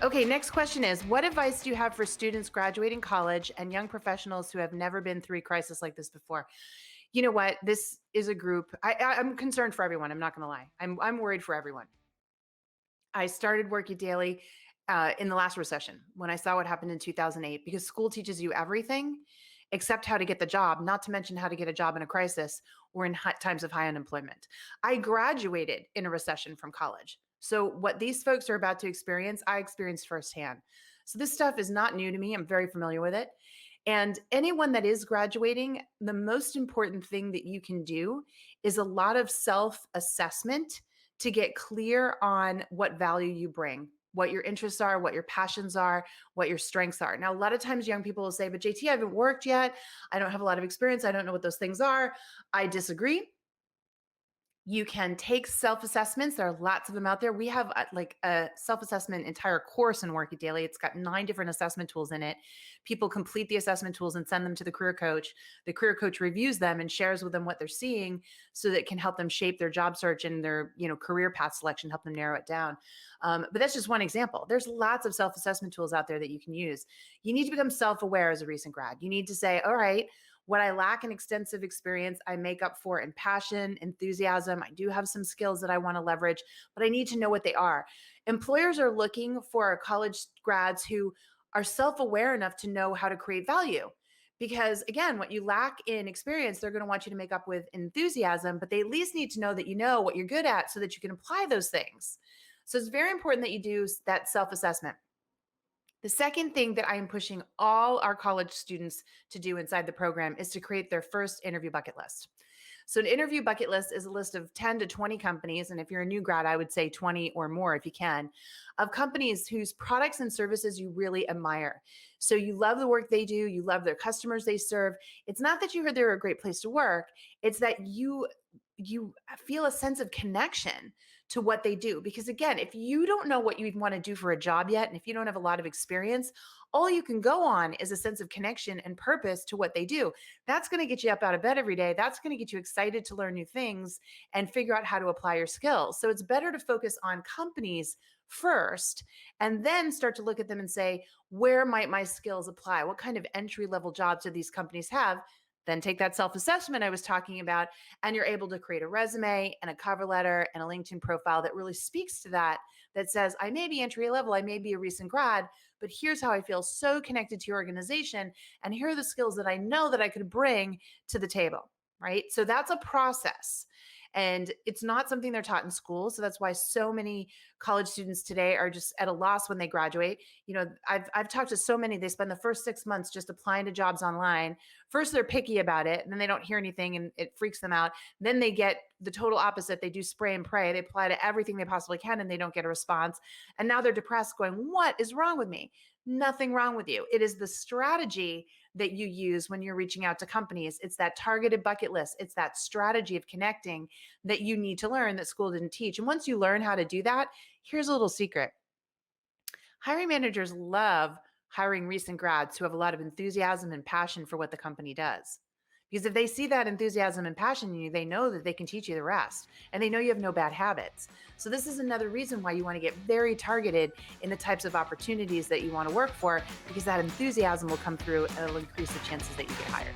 Okay, next question is, what advice do you have for students graduating college and young professionals who have never been through a crisis like this before? You know what? This is a group. I'm concerned for everyone. I'm not going to lie. I'm worried for everyone. I started working daily in the last recession when I saw what happened in 2008 because school teaches you everything except how to get the job, not to mention how to get a job in a crisis or in times of high unemployment. I graduated in a recession from college. So, what these folks are about to experience, I experienced firsthand. So, this stuff is not new to me. I'm very familiar with it. And anyone that is graduating, the most important thing that you can do is a lot of self assessment to get clear on what value you bring, what your interests are, what your passions are, what your strengths are. Now, a lot of times young people will say, but JT, I haven't worked yet. I don't have a lot of experience. I don't know what those things are. I disagree. You can take self-assessments. There are lots of them out there. We have like a self-assessment entire course in Work It Daily. It's got 9 different assessment tools in it. People complete the assessment tools and send them to the career coach. The career coach reviews them and shares with them what they're seeing so that it can help them shape their job search and their career path selection, help them narrow it down. But that's just one example. There's lots of self-assessment tools out there that you can use. You need to become self-aware as a recent grad. You need to say, all right, what I lack in extensive experience, I make up for in passion, enthusiasm. I do have some skills that I want to leverage, but I need to know what they are. Employers are looking for college grads who are self aware enough to know how to create value. Because again, what you lack in experience, they're going to want you to make up with enthusiasm, but they at least need to know that you know what you're good at so that you can apply those things. So it's very important that you do that self assessment. The second thing that I am pushing all our college students to do inside the program is to create their first interview bucket list. So, an interview bucket list is a list of 10 to 20 companies. And if you're a new grad, I would say 20 or more if you can, of companies whose products and services you really admire. So, you love the work they do, you love their customers they serve. It's not that you heard they're a great place to work, it's that you feel a sense of connection to what they do. Because again, if you don't know what you even want to do for a job yet, and if you don't have a lot of experience, all you can go on is a sense of connection and purpose to what they do. That's going to get you up out of bed every day. That's going to get you excited to learn new things and figure out how to apply your skills. So it's better to focus on companies first and then start to look at them and say, where might my skills apply? What kind of entry level jobs do these companies have? Then take that self assessment I was talking about, and you're able to create a resume and a cover letter and a LinkedIn profile that really speaks to that, that says, I may be entry level, I may be a recent grad, but here's how I feel so connected to your organization. And here are the skills that I know that I could bring to the table, right? So that's a process. And it's not something they're taught in school. So that's why so many college students today are just at a loss when they graduate. I've talked to so many, they spend the first 6 months just applying to jobs online. First, they're picky about it, and then they don't hear anything and it freaks them out. Then they get the total opposite. They do spray and pray. They apply to everything they possibly can and they don't get a response. And now they're depressed, going, what is wrong with me? Nothing wrong with you. It is the strategy that you use when you're reaching out to companies. It's that targeted bucket list. It's that strategy of connecting that you need to learn that school didn't teach. And once you learn how to do that, here's a little secret. Hiring managers love hiring recent grads who have a lot of enthusiasm and passion for what the company does. Because if they see that enthusiasm and passion in you, they know that they can teach you the rest. And they know you have no bad habits. So this is another reason why you want to get very targeted in the types of opportunities that you want to work for, because that enthusiasm will come through and it'll increase the chances that you get hired.